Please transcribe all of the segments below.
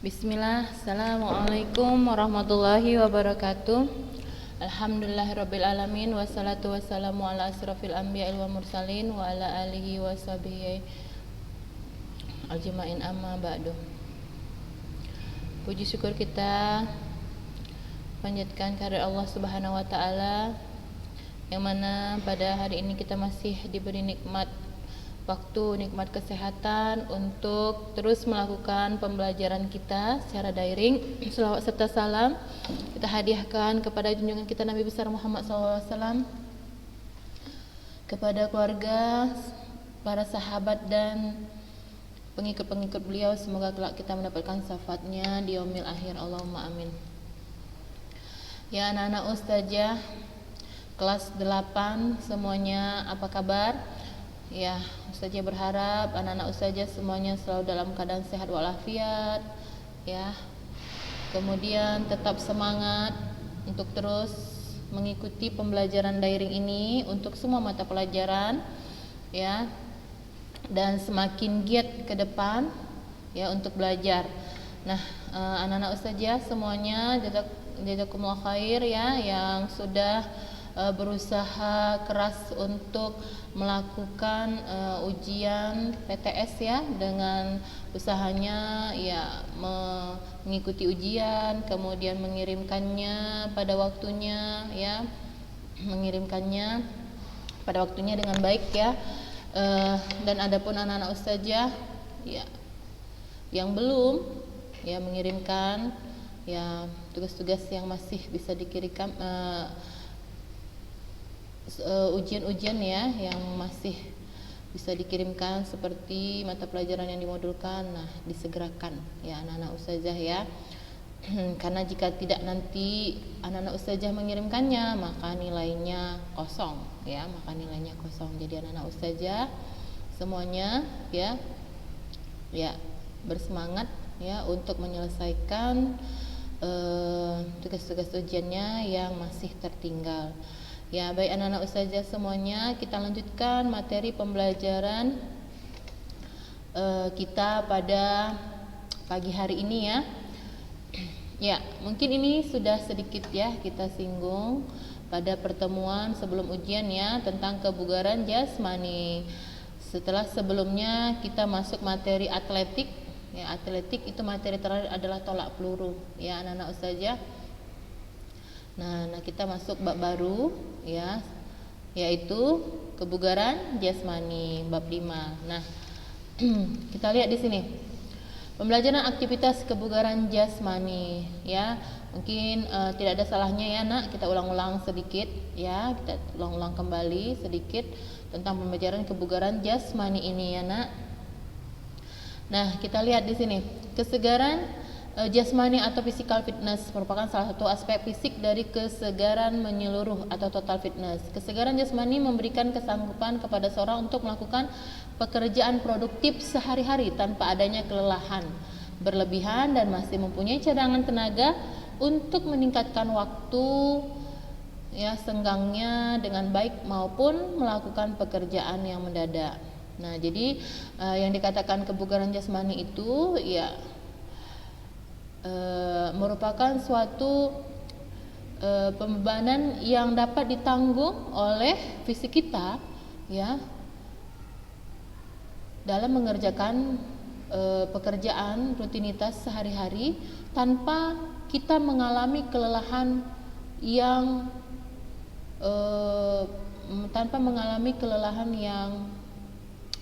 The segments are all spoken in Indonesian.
Bismillah, Assalamualaikum warahmatullahi wabarakatuh. Alhamdulillahirabbil alamin, wassalatu wassalamu ala asrofil anbiya'i wal mursalin wa ala alihi wa sahbihi ajmain, amma ba'du. Puji syukur kita panjatkan kehadirat Allah Subhanahu wa taala, yang mana pada hari ini kita masih diberi nikmat waktu, nikmat kesehatan untuk terus melakukan pembelajaran kita secara daring. Selawat serta salam kita hadiahkan kepada junjungan kita Nabi besar Muhammad SAW, kepada keluarga, para sahabat dan pengikut-pengikut beliau. Semoga kelak kita mendapatkan syafaatnya di yaumil akhir. Allahumma amin. Ya anak-anak ustazah kelas 8 semuanya, apa kabar? Ya, ustazah berharap anak-anak ustazah semuanya selalu dalam keadaan sehat walafiat, ya. Kemudian tetap semangat untuk terus mengikuti pembelajaran daring ini untuk semua mata pelajaran, ya. Dan semakin giat ke depan, ya, untuk belajar. Nah, anak-anak ustazah semuanya jazakumullah khair, ya, yang sudah berusaha keras untuk melakukan ujian PTS, ya, dengan usahanya, ya, mengikuti ujian, kemudian mengirimkannya pada waktunya, ya, mengirimkannya pada waktunya dengan baik, ya. Dan adapun anak-anak ustazah, ya, yang belum, ya, mengirimkan, ya, tugas-tugas yang masih bisa dikirimkan, ujian-ujian, ya, yang masih bisa dikirimkan seperti mata pelajaran yang dimodulkan. Nah, disegerakan, ya, anak-anak ustazah, ya. Karena jika tidak nanti anak-anak ustazah mengirimkannya, maka nilainya kosong, ya, maka nilainya kosong. Jadi anak-anak ustazah semuanya, ya, bersemangat, ya, untuk menyelesaikan tugas-tugas ujiannya yang masih tertinggal. Ya, baik anak-anak ustazah semuanya, kita lanjutkan materi pembelajaran kita pada pagi hari ini, ya. Ya, mungkin ini sudah sedikit, ya, kita singgung pada pertemuan sebelum ujian, ya, tentang kebugaran jasmani. Sebelumnya kita masuk materi atletik, ya. Atletik itu materi terakhir adalah tolak peluru, ya, anak-anak ustazah. Nah, kita masuk bab baru, ya, yaitu kebugaran jasmani, bab 5. Nah, kita lihat di sini. Pembelajaran aktivitas kebugaran jasmani, ya. Mungkin tidak ada salahnya, ya, Nak, kita ulang-ulang sedikit, ya. Kita ulang-ulang kembali sedikit tentang pembelajaran kebugaran jasmani ini, ya, Nak. Nah, kita lihat di sini. Kesegaran jasmani atau physical fitness merupakan salah satu aspek fisik dari kesegaran menyeluruh atau total fitness. Kesegaran jasmani memberikan kesanggupan kepada seorang untuk melakukan pekerjaan produktif sehari-hari tanpa adanya kelelahan berlebihan dan masih mempunyai cadangan tenaga untuk meningkatkan waktu, ya, senggangnya dengan baik maupun melakukan pekerjaan yang mendadak. Nah, jadi yang dikatakan kebugaran jasmani itu, ya, merupakan suatu pembebanan yang dapat ditanggung oleh fisik kita, ya, dalam mengerjakan pekerjaan rutinitas sehari-hari tanpa kita mengalami kelelahan yang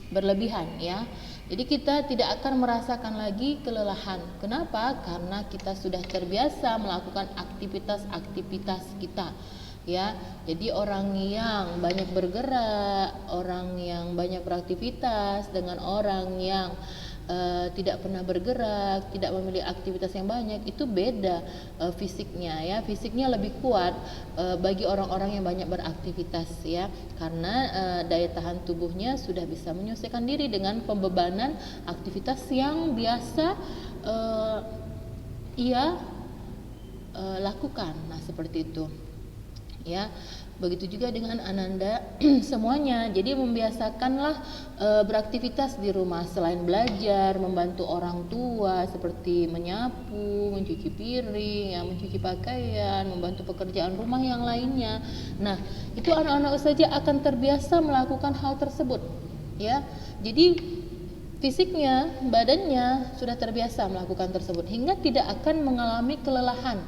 berlebihan, ya. Jadi kita tidak akan merasakan lagi kelelahan. Kenapa? Karena kita sudah terbiasa melakukan aktivitas-aktivitas kita, ya. Jadi orang yang banyak bergerak, orang yang banyak beraktivitas dengan orang yang tidak pernah bergerak, tidak memiliki aktivitas yang banyak, itu beda fisiknya, ya. Fisiknya lebih kuat bagi orang-orang yang banyak beraktivitas, ya, karena daya tahan tubuhnya sudah bisa menyesuaikan diri dengan pembebanan aktivitas yang biasa ia lakukan. Nah, seperti itu, ya. Begitu juga dengan Ananda semuanya. Jadi membiasakanlah beraktivitas di rumah selain belajar, membantu orang tua seperti menyapu, mencuci piring, ya, mencuci pakaian, membantu pekerjaan rumah yang lainnya. Nah, itu anak-anak ustazah akan terbiasa melakukan hal tersebut, ya. Jadi fisiknya, badannya sudah terbiasa melakukan tersebut hingga tidak akan mengalami kelelahan.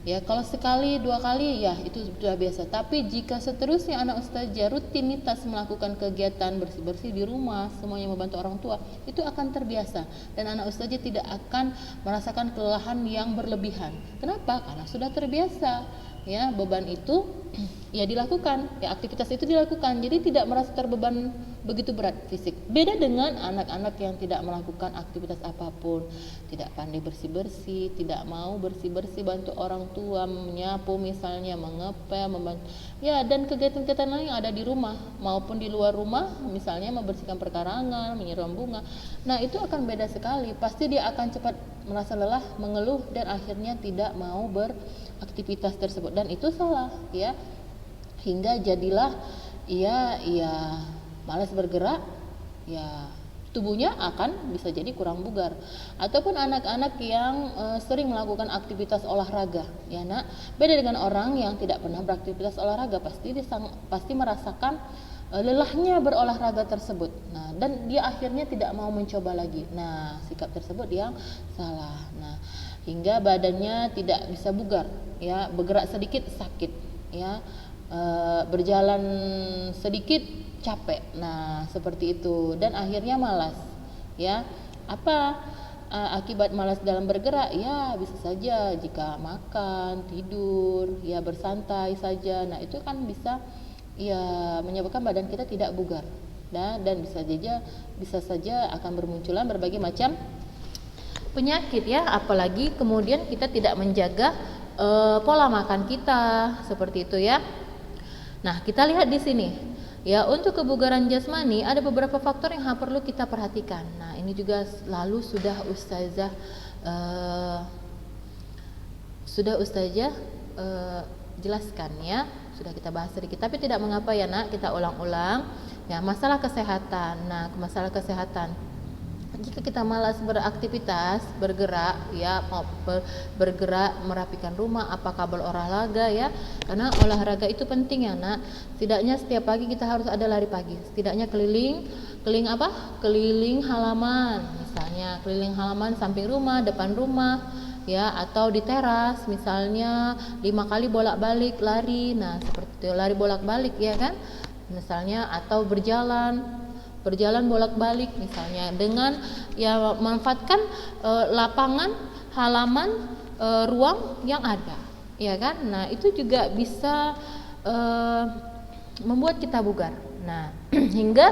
Ya, kalau sekali, 2 kali ya itu sudah biasa. Tapi jika seterusnya anak ustazah rutinitas melakukan kegiatan bersih-bersih di rumah, semuanya membantu orang tua, itu akan terbiasa dan anak ustazah tidak akan merasakan kelelahan yang berlebihan. Kenapa? Karena sudah terbiasa. Ya, beban itu ya dilakukan, ya aktivitas itu dilakukan. Jadi tidak merasa terbeban begitu berat fisik. Beda dengan anak-anak yang tidak melakukan aktivitas apapun, tidak pandai bersih-bersih, tidak mau bersih-bersih, bantu orang tua menyapu misalnya, mengepel, membantu ya, dan kegiatan-kegiatan lain yang ada di rumah maupun di luar rumah, misalnya membersihkan perkarangan, menyiram bunga. Nah, itu akan beda sekali. Pasti dia akan cepat merasa lelah, mengeluh dan akhirnya tidak mau beraktivitas tersebut, dan itu salah, ya. Hingga jadilah ia malas bergerak, ya tubuhnya akan bisa jadi kurang bugar. Ataupun anak-anak yang sering melakukan aktivitas olahraga, ya nak, beda dengan orang yang tidak pernah beraktivitas olahraga, pasti merasakan lelahnya berolahraga tersebut. Nah, dan dia akhirnya tidak mau mencoba lagi. Nah, sikap tersebut yang salah. Nah, hingga badannya tidak bisa bugar, ya, bergerak sedikit sakit, ya, berjalan sedikit capek. Nah, seperti itu, dan akhirnya malas, ya. Apa akibat malas dalam bergerak? Ya, bisa saja jika makan, tidur, ya bersantai saja. Nah, itu kan bisa ya menyebabkan badan kita tidak bugar. Nah, dan bisa saja akan bermunculan berbagai macam penyakit, ya, apalagi kemudian kita tidak menjaga pola makan kita seperti itu, ya. Nah, kita lihat di sini, ya, untuk kebugaran jasmani ada beberapa faktor yang perlu kita perhatikan. Nah, ini juga lalu sudah ustazah jelaskan, ya, sudah kita bahas sedikit, tapi tidak mengapa ya nak, kita ulang-ulang, ya. Masalah kesehatan. Nah, masalah kesehatan, jika kita malas beraktivitas, bergerak, ya, bergerak, merapikan rumah, apa kabel olahraga, ya, karena olahraga itu penting, ya nak. Setidaknya setiap pagi kita harus ada lari pagi, setidaknya keliling halaman, misalnya keliling halaman samping rumah, depan rumah, ya, atau di teras misalnya 5 kali bolak-balik lari. Nah, seperti itu, lari bolak-balik, ya kan, misalnya, atau berjalan bolak-balik misalnya, dengan ya manfaatkan lapangan, halaman, ruang yang ada, ya kan. Nah, itu juga bisa membuat kita bugar. Nah, hingga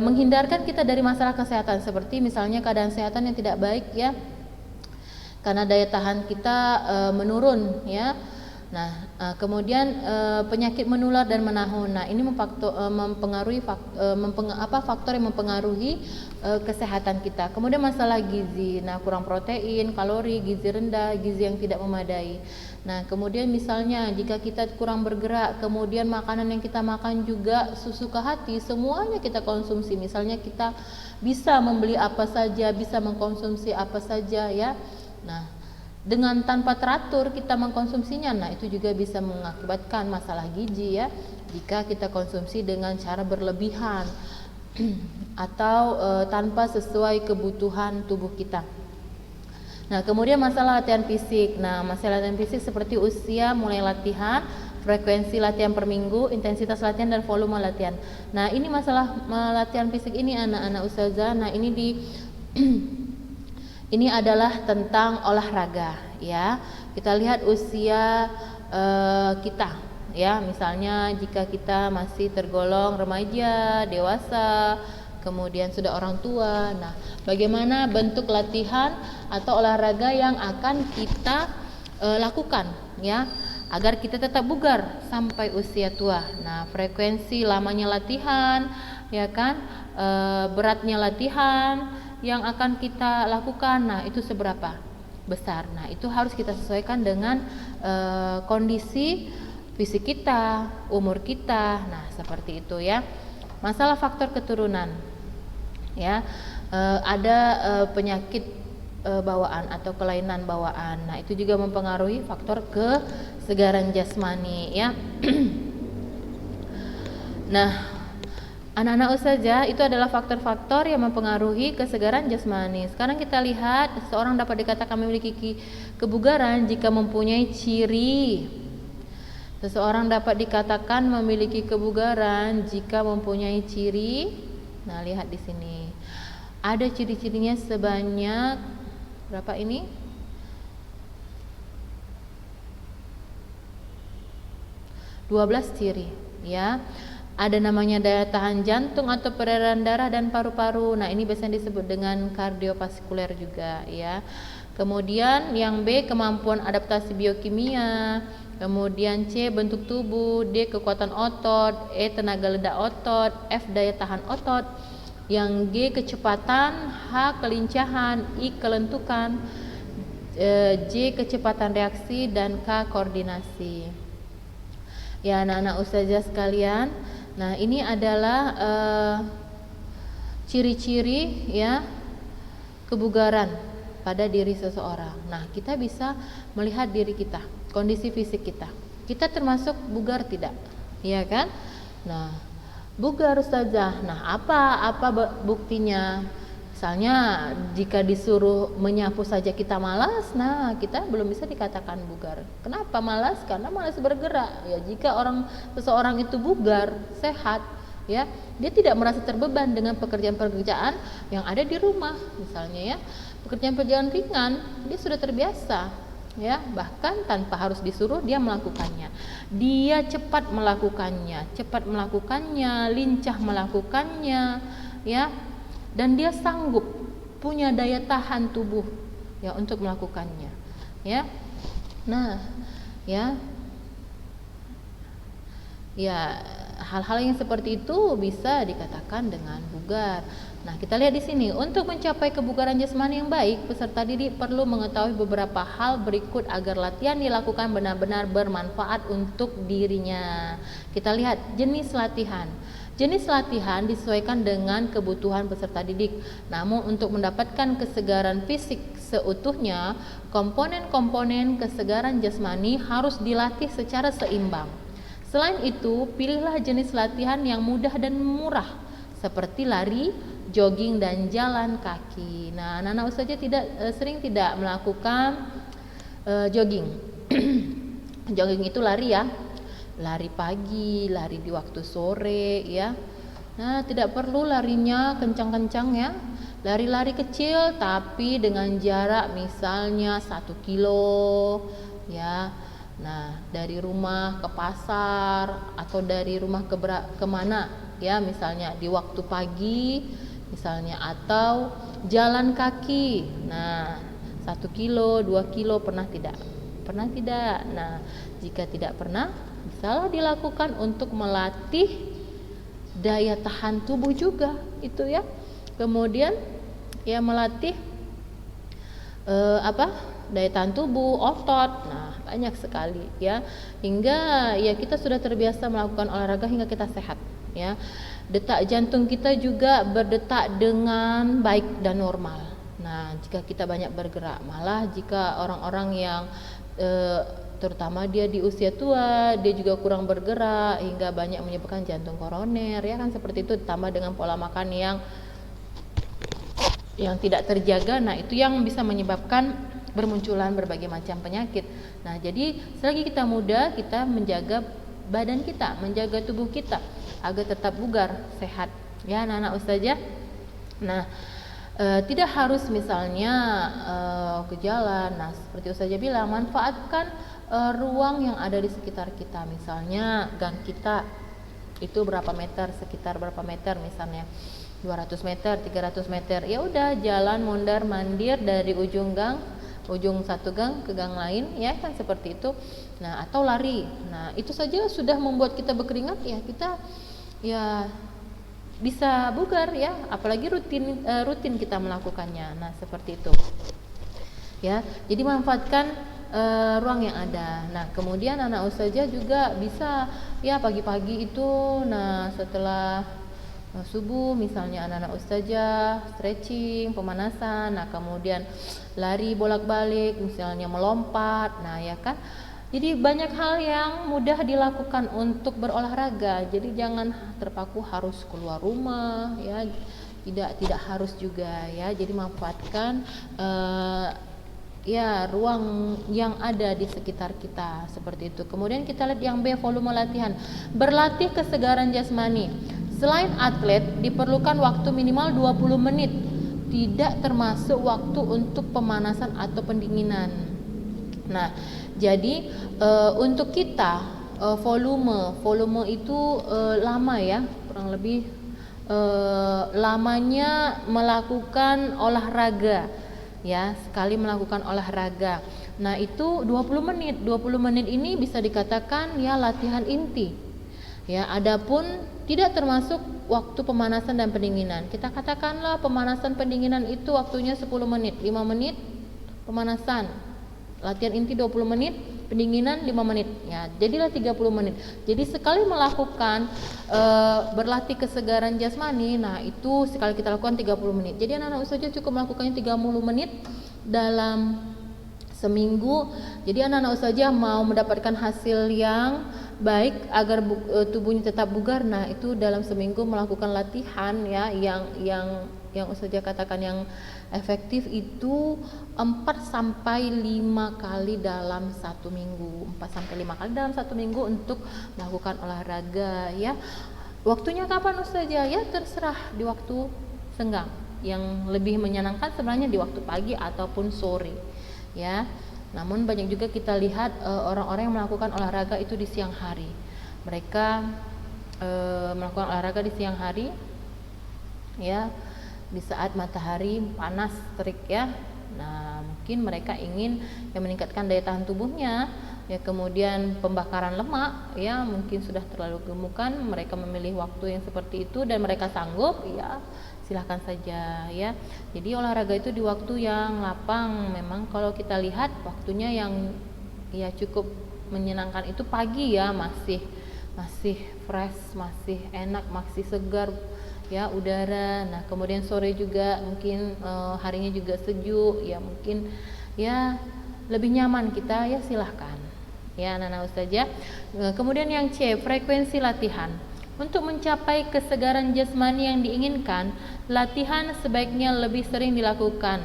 menghindarkan kita dari masalah kesehatan, seperti misalnya keadaan kesehatan yang tidak baik, ya, karena daya tahan kita menurun, ya. Nah, kemudian penyakit menular dan menahun. Nah, ini mempengaruhi faktor yang mempengaruhi kesehatan kita. Kemudian masalah gizi. Nah, kurang protein, kalori, gizi rendah, gizi yang tidak memadai. Nah, kemudian misalnya jika kita kurang bergerak, kemudian makanan yang kita makan juga sesuka hati, semuanya kita konsumsi. Misalnya kita bisa membeli apa saja, bisa mengkonsumsi apa saja, ya. Nah, dengan tanpa teratur kita mengkonsumsinya, nah itu juga bisa mengakibatkan masalah gizi, ya, jika kita konsumsi dengan cara berlebihan atau tanpa sesuai kebutuhan tubuh kita. Nah, kemudian masalah latihan fisik. Nah, masalah latihan fisik seperti usia mulai latihan, frekuensi latihan per minggu, intensitas latihan, dan volume latihan. Nah, ini masalah latihan fisik ini anak-anak ustazah. Nah, ini adalah tentang olahraga, ya. Kita lihat usia kita, ya. Misalnya jika kita masih tergolong remaja, dewasa, kemudian sudah orang tua. Nah, bagaimana bentuk latihan atau olahraga yang akan kita lakukan, ya, agar kita tetap bugar sampai usia tua. Nah, frekuensi lamanya latihan, ya kan, beratnya latihan yang akan kita lakukan, nah itu seberapa besar. Nah, itu harus kita sesuaikan dengan kondisi fisik kita, umur kita. Nah, seperti itu ya. Masalah faktor keturunan. Ya. Ada penyakit bawaan atau kelainan bawaan. Nah, itu juga mempengaruhi faktor kesegaran jasmani ya. Nah, anak-anak ustazah, itu adalah faktor-faktor yang mempengaruhi kesegaran jasmani. Sekarang kita lihat, seseorang dapat dikatakan memiliki kebugaran jika mempunyai ciri. Seseorang dapat dikatakan memiliki kebugaran jika mempunyai ciri. Nah, lihat di sini. Ada ciri-cirinya sebanyak berapa ini? 12 ciri, ya. Ada namanya daya tahan jantung atau peredaran darah dan paru-paru. Nah, ini biasanya disebut dengan kardiovaskuler juga, ya. Kemudian yang B, kemampuan adaptasi biokimia. Kemudian C, bentuk tubuh. D, kekuatan otot. E, tenaga ledak otot. F, daya tahan otot. Yang G, kecepatan. H, kelincahan. I, kelentukan. J, kecepatan reaksi. Dan K, koordinasi. Ya, anak-anak ustazah sekalian, nah ini adalah ciri-ciri ya kebugaran pada diri seseorang. Nah, kita bisa melihat diri kita, kondisi fisik kita. Kita termasuk bugar tidak? Iya kan? Nah, bugar ustazah. Nah, apa buktinya? Misalnya jika disuruh menyapu saja kita malas, nah kita belum bisa dikatakan bugar. Kenapa malas? Karena malas bergerak. Ya, jika seseorang itu bugar, sehat, ya, dia tidak merasa terbeban dengan pekerjaan-pekerjaan yang ada di rumah. Misalnya ya, pekerjaan-pekerjaan ringan, dia sudah terbiasa, ya, bahkan tanpa harus disuruh dia melakukannya. Dia cepat melakukannya, lincah melakukannya, ya. Dan dia sanggup, punya daya tahan tubuh ya untuk melakukannya, ya. Nah, ya hal-hal yang seperti itu bisa dikatakan dengan bugar. Nah, kita lihat di sini, untuk mencapai kebugaran jasmani yang baik, peserta didik perlu mengetahui beberapa hal berikut agar latihan dilakukan benar-benar bermanfaat untuk dirinya. Kita lihat jenis latihan. Jenis latihan disesuaikan dengan kebutuhan peserta didik. Namun untuk mendapatkan kesegaran fisik seutuhnya, komponen-komponen kesegaran jasmani harus dilatih secara seimbang. Selain itu, pilihlah jenis latihan yang mudah dan murah, seperti lari, jogging, dan jalan kaki. Nah, anak-anak ustazah sering tidak melakukan jogging. Jogging itu lari ya. Lari pagi, lari di waktu sore ya. Nah, tidak perlu larinya kencang-kencang ya. Lari-lari kecil tapi dengan jarak misalnya 1 kilo ya. Nah, dari rumah ke pasar atau dari rumah ke mana ya, misalnya di waktu pagi misalnya, atau jalan kaki. Nah, 1 kilo, 2 kilo pernah tidak? Pernah tidak? Nah, jika tidak pernah, bisalah dilakukan untuk melatih daya tahan tubuh juga itu ya. Kemudian ya melatih daya tahan tubuh, otot. Nah, banyak sekali ya. Hingga ya kita sudah terbiasa melakukan olahraga hingga kita sehat ya. Detak jantung kita juga berdetak dengan baik dan normal. Nah, jika kita banyak bergerak, malah jika orang-orang yang terutama dia di usia tua, dia juga kurang bergerak hingga banyak menyebabkan jantung koroner ya kan, seperti itu, ditambah dengan pola makan yang tidak terjaga. Nah, itu yang bisa menyebabkan bermunculan berbagai macam penyakit. Nah, jadi selagi kita muda, kita menjaga badan kita, menjaga tubuh kita agar tetap bugar, sehat ya anak-anak ustazah. Nah, tidak harus misalnya ke jalan. Nah, seperti ustazah bilang, manfaatkan ruang yang ada di sekitar kita. Misalnya gang kita itu berapa meter, sekitar berapa meter, misalnya 200 meter, 300 meter. Ya udah, jalan mondar mandir dari ujung satu gang ke gang lain ya kan, seperti itu. Nah, atau lari. Nah, itu saja sudah membuat kita berkeringat ya, kita ya bisa bugar ya, apalagi rutin kita melakukannya. Nah, seperti itu ya. Jadi manfaatkan ruang yang ada. Nah, kemudian anak ustazah juga bisa ya pagi-pagi itu, nah setelah subuh misalnya anak-anak ustazah stretching, pemanasan, nah kemudian lari bolak-balik, misalnya melompat, nah ya kan. Jadi banyak hal yang mudah dilakukan untuk berolahraga. Jadi jangan terpaku harus keluar rumah ya. Tidak harus juga ya. Jadi manfaatkan ya ruang yang ada di sekitar kita seperti itu. Kemudian kita lihat yang B, volume latihan. Berlatih kesegaran jasmani. Selain atlet diperlukan waktu minimal 20 menit. Tidak termasuk waktu untuk pemanasan atau pendinginan. Nah, jadi untuk kita volume itu lama ya, kurang lebih lamanya melakukan olahraga ya, sekali melakukan olahraga. Nah, itu 20 menit. 20 menit ini bisa dikatakan ya latihan inti. Ya, adapun tidak termasuk waktu pemanasan dan pendinginan. Kita katakanlah pemanasan pendinginan itu waktunya 10 menit, 5 menit pemanasan. Latihan inti 20 menit, pendinginan 5 menit. Ya, jadilah 30 menit. Jadi sekali melakukan berlatih kesegaran jasmani, nah itu sekali kita lakukan 30 menit. Jadi anak-anak ustazah cukup melakukannya 30 menit dalam seminggu. Jadi anak-anak ustazah mau mendapatkan hasil yang baik agar tubuhnya tetap bugar, nah itu dalam seminggu melakukan latihan ya yang ustazah katakan yang efektif itu 4 sampai 5 kali dalam satu minggu. 4 sampai 5 kali dalam satu minggu untuk melakukan olahraga ya. Waktunya kapan ustazah? Ya terserah di waktu senggang. Yang lebih menyenangkan sebenarnya di waktu pagi ataupun sore ya. Namun banyak juga kita lihat orang-orang yang melakukan olahraga itu di siang hari. Mereka melakukan olahraga di siang hari ya, di saat matahari panas terik ya. Nah, mungkin mereka ingin meningkatkan daya tahan tubuhnya ya, kemudian pembakaran lemak ya, mungkin sudah terlalu gemukan, mereka memilih waktu yang seperti itu dan mereka sanggup ya, silahkan saja ya. Jadi olahraga itu di waktu yang lapang. Memang kalau kita lihat waktunya yang ya cukup menyenangkan itu pagi ya, masih fresh, masih enak, masih segar ya udara. Nah, kemudian sore juga mungkin harinya juga sejuk ya, mungkin ya lebih nyaman kita ya, silahkan ya anak-anak ustazah. Kemudian yang C, frekuensi latihan. Untuk mencapai kesegaran jasmani yang diinginkan, latihan sebaiknya lebih sering dilakukan.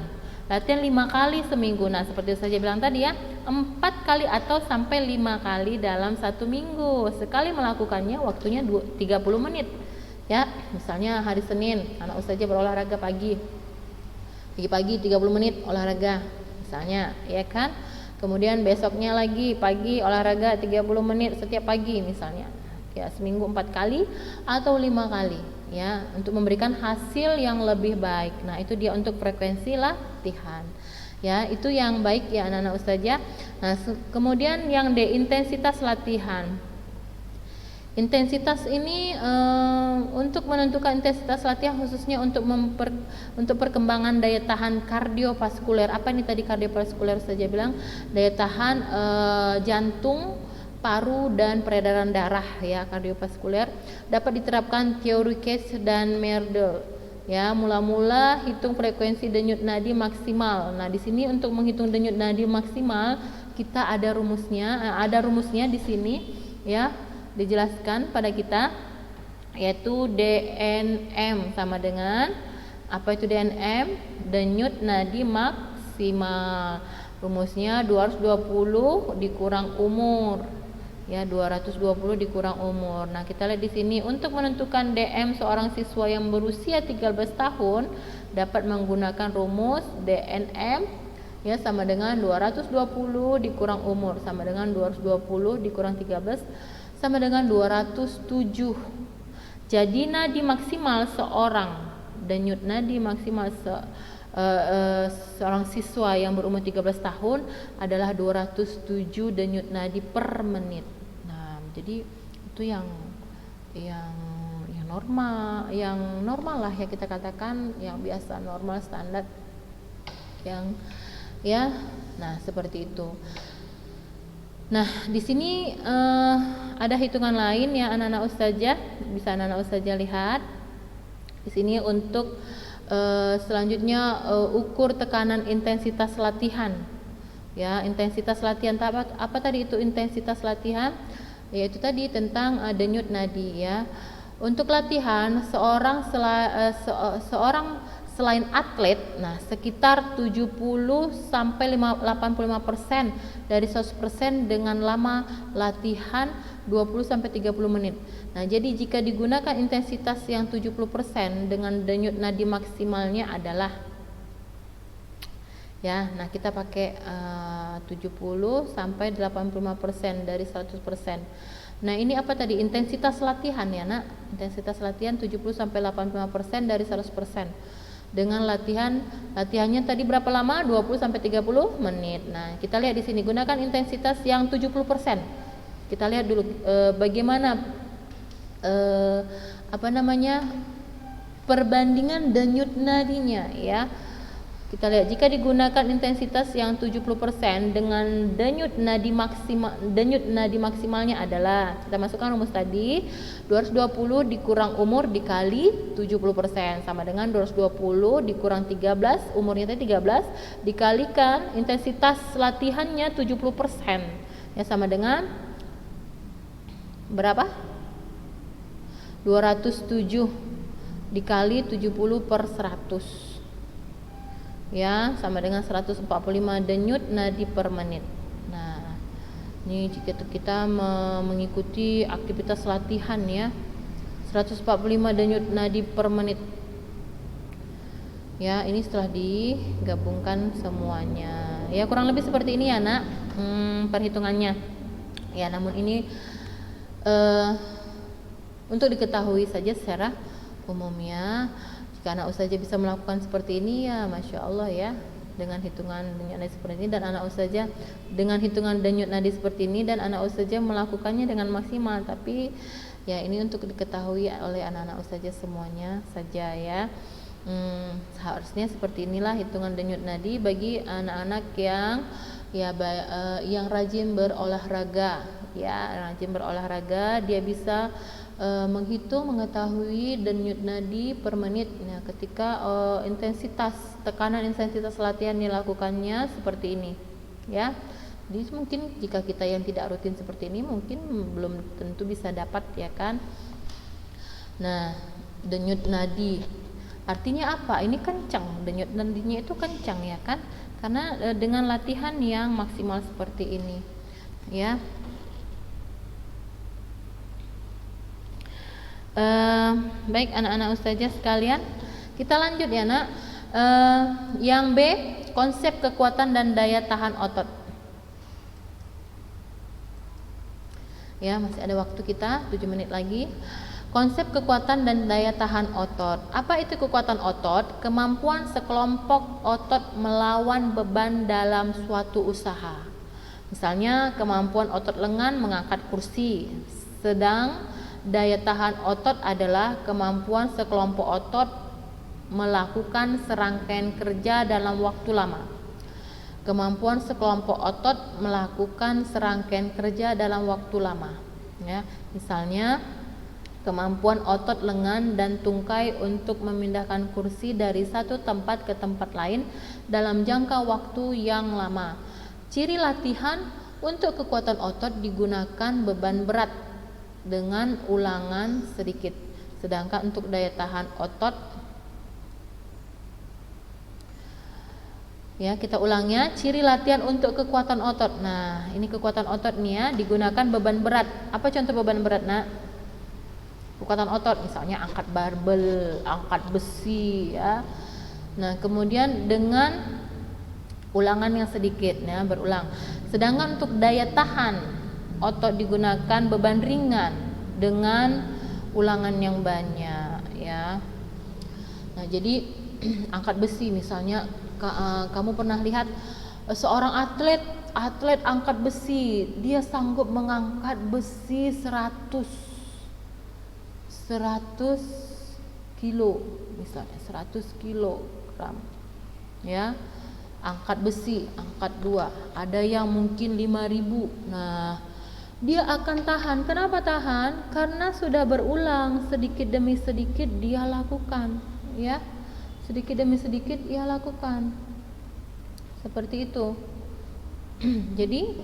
Latihan 5 kali seminggu. Nah, seperti saya bilang tadi ya, 4 kali atau sampai 5 kali dalam satu minggu. Sekali melakukannya waktunya 30 menit. Ya, misalnya hari Senin, anak ustazah berolahraga pagi 30 menit olahraga misalnya, ya kan? Kemudian besoknya lagi pagi olahraga 30 menit setiap pagi misalnya. Ya, seminggu 4 kali atau 5 kali ya, untuk memberikan hasil yang lebih baik. Nah, itu dia untuk frekuensi latihan ya, itu yang baik ya anak-anak ustazah. Nah, kemudian yang D, intensitas latihan. Intensitas ini untuk menentukan intensitas latihan khususnya untuk perkembangan daya tahan kardiovaskuler. Apa ini tadi kardiovaskuler? Saja bilang daya tahan jantung, paru dan peredaran darah ya, kardiovaskuler. Dapat diterapkan teori Case dan Merdel ya. Mula-mula hitung frekuensi denyut nadi maksimal. Nah, di sini untuk menghitung denyut nadi maksimal kita ada rumusnya di sini ya, dijelaskan pada kita, yaitu DNM sama dengan apa itu DNM? Denyut nadi maksimal. Rumusnya 220 dikurang umur. Ya, 220 dikurang umur. Nah, kita lihat di sini untuk menentukan DM seorang siswa yang berusia 13 tahun dapat menggunakan rumus DNM ya sama dengan 220 dikurang umur sama dengan 220 dikurang 13 sama dengan 207. Jadi nadi maksimal seorang, denyut nadi maksimal seorang siswa yang berumur 13 tahun adalah 207 denyut nadi per menit. Nah, jadi itu yang normal lah ya, kita katakan yang biasa, normal, standar yang ya. Nah, seperti itu. Nah, di sini ada hitungan lain ya anak-anak ustazah, bisa anak-anak ustazah lihat. Di sini untuk selanjutnya ukur tekanan intensitas latihan. Ya, intensitas latihan apa tadi itu intensitas latihan? Yaitu tadi tentang denyut nadi ya. Untuk latihan seorang selain atlet, nah sekitar 70 sampai 85% dari 100% dengan lama latihan 20 sampai 30 menit. Nah, jadi jika digunakan intensitas yang 70% dengan denyut nadi maksimalnya adalah ya, nah kita pakai 70 sampai 85% dari 100%. Nah, ini apa tadi? Intensitas latihan ya, Nak. Intensitas latihan 70 sampai 85% dari 100%. Dengan latihannya tadi berapa lama? 20 sampai 30 menit. Nah, kita lihat di sini gunakan intensitas yang 70%. Kita lihat dulu bagaimana perbandingan denyut nadinya ya. Kita lihat jika digunakan intensitas yang 70% dengan denyut nadi maksimalnya adalah, kita masukkan rumus tadi, 220 dikurang umur dikali 70% sama dengan 220 dikurang 13, umurnya tadi 13, dikalikan intensitas latihannya 70% ya, sama dengan berapa? 207 dikali 70 per 100 ya, sama dengan 145 denyut nadi per menit. Nah, ini jika kita mengikuti aktivitas latihan ya, 145 denyut nadi per menit ya, ini setelah digabungkan semuanya ya, kurang lebih seperti ini ya, Nak, perhitungannya ya. Namun ini untuk diketahui saja secara umumnya. Jika anak ustazah bisa melakukan seperti ini ya Masya Allah ya, dengan hitungan denyut nadi seperti ini, dan anak ustazah dengan hitungan denyut nadi seperti ini, dan anak ustazah melakukannya dengan maksimal. Tapi ya ini untuk diketahui oleh anak-anak ustazah semuanya saja ya. Seharusnya seperti inilah hitungan denyut nadi bagi anak-anak yang yang rajin berolahraga ya, rajin berolahraga, dia bisa mengetahui denyut nadi per menit. Nah, ketika tekanan intensitas latihan dilakukannya seperti ini ya. Jadi mungkin jika kita yang tidak rutin seperti ini mungkin belum tentu bisa dapat ya kan. Nah, denyut nadi artinya apa? Ini kencang, denyut nadinya itu kencang ya kan, karena dengan latihan yang maksimal seperti ini ya. Baik anak-anak ustazah sekalian, kita lanjut ya, Nak. Yang B, konsep kekuatan dan daya tahan otot. Ya, masih ada waktu kita 7 menit lagi. Konsep kekuatan dan daya tahan otot. Apa itu kekuatan otot? Kemampuan sekelompok otot melawan beban dalam suatu usaha. Misalnya kemampuan otot lengan mengangkat kursi. Sedang daya tahan otot adalah kemampuan sekelompok otot melakukan serangkaian kerja dalam waktu lama. Kemampuan sekelompok otot melakukan serangkaian kerja dalam waktu lama. Ya, misalnya kemampuan otot lengan dan tungkai untuk memindahkan kursi dari satu tempat ke tempat lain dalam jangka waktu yang lama. Ciri latihan untuk kekuatan otot digunakan beban berat dengan ulangan sedikit. Sedangkan untuk daya tahan otot ya, kita ulangnya, ciri latihan untuk kekuatan otot. Nah, ini kekuatan otot nih ya, digunakan beban berat. Apa contoh beban berat, Nak? Kekuatan otot misalnya angkat barbel, angkat besi ya. Nah, kemudian dengan ulangan yang sedikit ya, berulang. Sedangkan untuk daya tahan otot digunakan beban ringan dengan ulangan yang banyak ya. Nah, jadi angkat besi misalnya, kamu pernah lihat seorang atlet angkat besi, dia sanggup mengangkat besi 100 kilo misalnya, 100 kilogram ya. angkat besi, angkat 2, ada yang mungkin 5.000. Nah, dia akan tahan. Kenapa tahan? Karena sudah berulang, sedikit demi sedikit dia lakukan, ya. Sedikit demi sedikit ia lakukan. Seperti itu. Jadi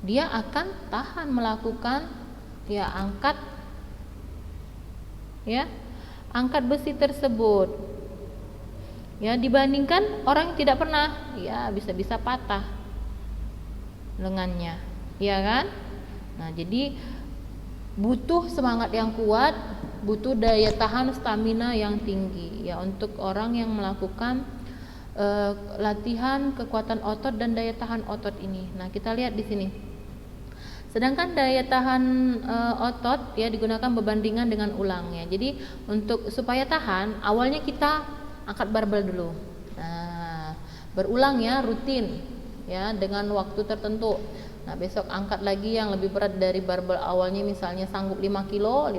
dia akan tahan melakukan ya angkat besi tersebut. Ya, dibandingkan orang yang tidak pernah, ya bisa-bisa patah lengannya, ya kan? Nah, jadi butuh semangat yang kuat, butuh daya tahan stamina yang tinggi ya untuk orang yang melakukan latihan kekuatan otot dan daya tahan otot ini. Nah, kita lihat di sini. Sedangkan daya tahan otot ya digunakan berbandingan dengan ulang ya. Jadi untuk supaya tahan, awalnya kita angkat barbel dulu. Nah, berulang ya, rutin ya dengan waktu tertentu. Nah, besok angkat lagi yang lebih berat dari barbel awalnya, misalnya sanggup 5 kilo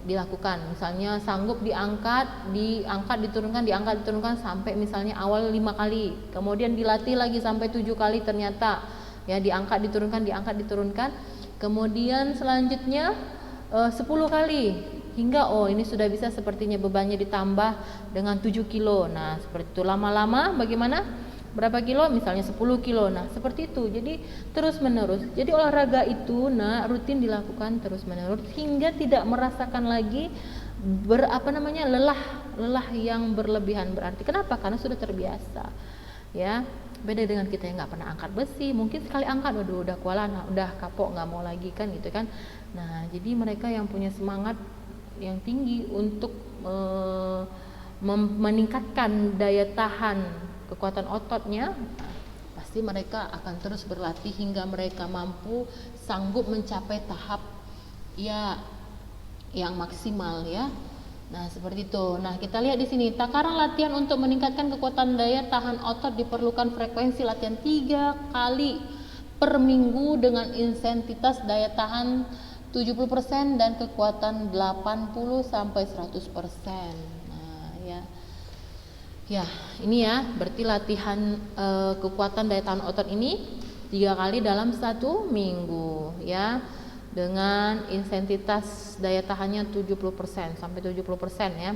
dilakukan. Misalnya sanggup diangkat, diturunkan sampai misalnya awal 5 kali. Kemudian dilatih lagi sampai 7 kali ternyata. Ya, diangkat diturunkan. Kemudian selanjutnya 10 kali hingga ini sudah bisa, sepertinya bebannya ditambah dengan 7 kilo. Nah, seperti itu lama-lama bagaimana? Berapa kilo? Misalnya 10 kilo. Nah, seperti itu. Jadi terus menerus. Jadi olahraga itu rutin dilakukan terus menerus hingga tidak merasakan lagi lelah yang berlebihan berarti. Kenapa? Karena sudah terbiasa. Ya. Beda dengan kita yang nggak pernah angkat besi, mungkin sekali angkat udah kualan, udah kapok, nggak mau lagi kan gitu kan. Nah, jadi mereka yang punya semangat yang tinggi untuk meningkatkan daya tahan kekuatan ototnya, pasti mereka akan terus berlatih hingga mereka mampu sanggup mencapai tahap ya yang maksimal ya. Nah, seperti itu. Nah, kita lihat di sini takaran latihan untuk meningkatkan kekuatan daya tahan otot diperlukan frekuensi latihan 3 kali per minggu dengan intensitas daya tahan 70% dan kekuatan 80 sampai 100%. Nah, ya. Ya, ini ya, berarti latihan kekuatan daya tahan otot ini 3 kali dalam 1 minggu ya. Dengan intensitas daya tahannya 70% sampai 70% ya.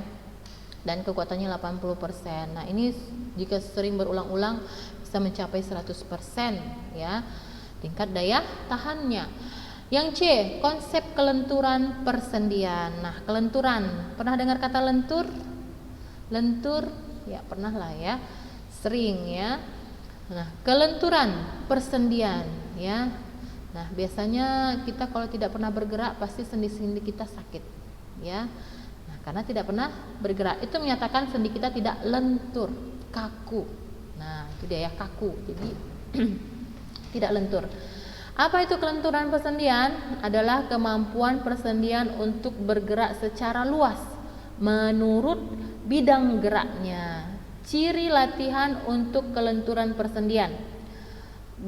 Dan kekuatannya 80%. Nah, ini jika sering berulang-ulang bisa mencapai 100% ya tingkat daya tahannya. Yang C, konsep kelenturan persendian. Nah, kelenturan, pernah dengar kata lentur? Lentur, ya pernah lah ya, sering ya. Nah, kelenturan persendian ya. Nah, biasanya kita kalau tidak pernah bergerak pasti sendi-sendi kita sakit ya. Nah, karena tidak pernah bergerak itu menyatakan sendi kita tidak lentur, kaku. Nah, itu dia ya, kaku. Jadi tidak lentur. Apa itu kelenturan persendian? Adalah kemampuan persendian untuk bergerak secara luas menurut bidang geraknya. Ciri latihan untuk kelenturan persendian: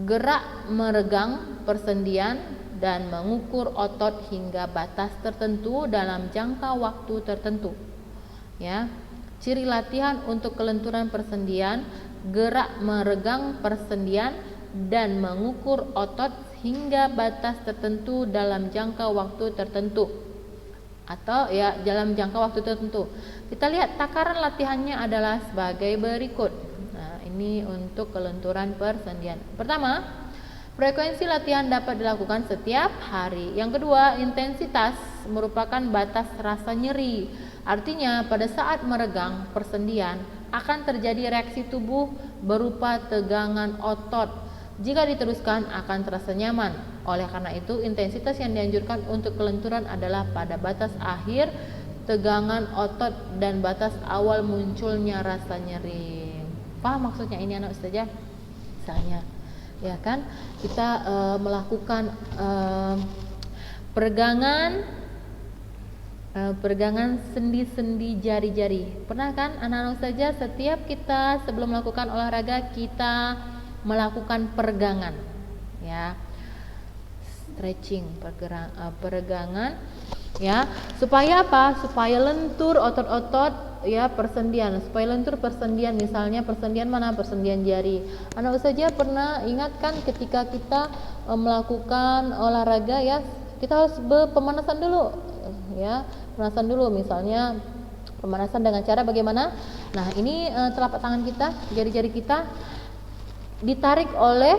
gerak meregang persendian dan mengukur otot hingga batas tertentu dalam jangka waktu tertentu. Ya. Ciri latihan untuk kelenturan persendian: gerak meregang persendian dan mengukur otot hingga batas tertentu dalam jangka waktu tertentu. Atau ya, dalam jangka waktu tertentu. Kita lihat takaran latihannya adalah sebagai berikut. Nah, ini untuk kelenturan persendian. Pertama, frekuensi latihan dapat dilakukan setiap hari. Yang kedua, intensitas merupakan batas rasa nyeri. Artinya pada saat meregang persendian akan terjadi reaksi tubuh berupa tegangan otot. Jika diteruskan akan terasa nyaman. Oleh karena itu, intensitas yang dianjurkan untuk kelenturan adalah pada batas akhir tegangan otot dan batas awal munculnya rasa nyeri. Paham maksudnya ini anak ustazah? Misalnya, ya kan, kita melakukan peregangan sendi-sendi jari-jari. Pernah kan anak-anak ustazah, setiap kita sebelum melakukan olahraga kita melakukan peregangan ya, stretching, peregangan ya, supaya apa? Supaya lentur otot-otot ya persendian, supaya lentur persendian, misalnya persendian mana? Persendian jari. Anak saja pernah ingat kan ketika kita melakukan olahraga ya, kita harus pemanasan dulu ya, pemanasan dulu, misalnya pemanasan dengan cara bagaimana? Nah, ini telapak tangan kita, jari-jari kita ditarik oleh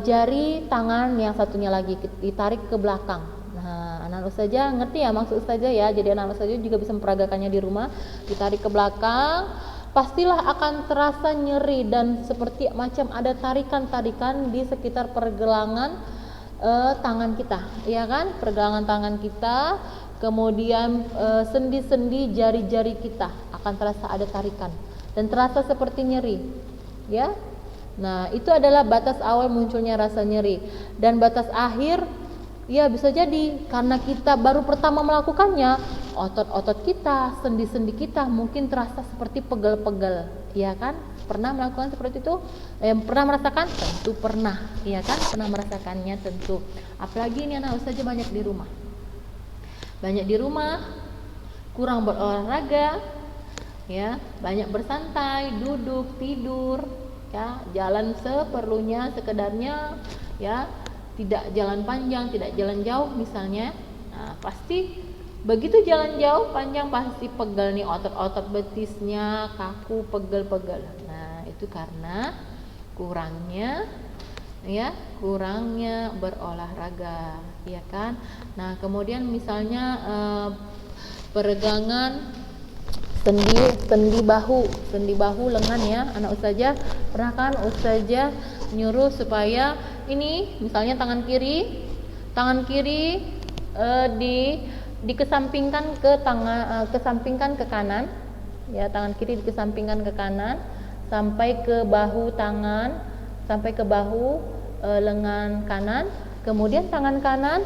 jari tangan yang satunya lagi, ditarik ke belakang. Nah, anak-anak saja ngerti ya maksud saja ya. Jadi anak-anak saja juga bisa memperagakannya di rumah. Ditarik ke belakang, pastilah akan terasa nyeri dan seperti macam ada tarikan-tarikan di sekitar pergelangan tangan kita, ya kan? Pergelangan tangan kita, kemudian sendi-sendi jari-jari kita akan terasa ada tarikan dan terasa seperti nyeri, ya. Nah, itu adalah batas awal munculnya rasa nyeri. Dan batas akhir, ya bisa jadi karena kita baru pertama melakukannya, otot-otot kita, sendi-sendi kita mungkin terasa seperti pegel-pegel, ya kan? Pernah melakukan seperti itu? Pernah merasakan? Tentu pernah, ya kan? Pernah merasakannya tentu. Apalagi ini anak saja banyak di rumah. Banyak di rumah, kurang berolahraga, ya, banyak bersantai, duduk, tidur, ya, jalan seperlunya, sekedarnya, ya, tidak jalan panjang, tidak jalan jauh misalnya. Nah, pasti begitu jalan jauh panjang pasti pegel nih, otot-otot betisnya kaku, pegel-pegel. Nah, itu karena kurangnya berolahraga, ya kan? Nah, kemudian misalnya peregangan sendi bahu lengan ya, anak ustazah pernah kan ustazah nyuruh supaya ini misalnya tangan kiri dikesampingkan ke kanan ya, tangan kiri dikesampingkan ke kanan sampai ke bahu lengan kanan, kemudian tangan kanan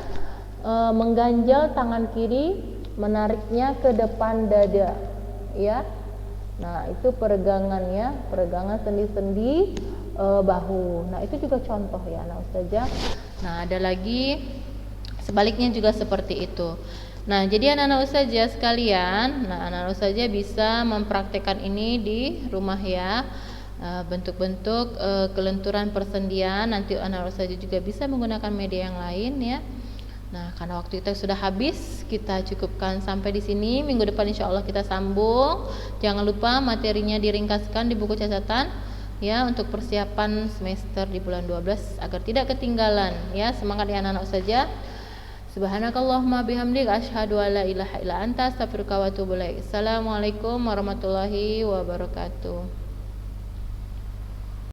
mengganjal tangan kiri, menariknya ke depan dada, ya. Nah, itu peregangan sendi-sendi bahu. Nah, itu juga contoh ya anak ustazah. Nah, ada lagi sebaliknya juga seperti itu. Nah, jadi anak-anak ustazah sekalian, anak-anak ustazah bisa mempraktekkan ini di rumah ya. Bentuk-bentuk kelenturan persendian, nanti anak-anak ustazah juga bisa menggunakan media yang lain ya. Nah, karena waktu kita sudah habis, kita cukupkan sampai di sini. Minggu depan insya Allah kita sambung. Jangan lupa materinya diringkaskan di buku catatan ya, untuk persiapan semester di bulan 12 agar tidak ketinggalan ya. Semangat ya anak-anak saja. Subhanakallahumma bihamdik asyhadu alla ilaha illa anta astaghfiruka wa atubu ilaik. Assalamualaikum warahmatullahi wabarakatuh.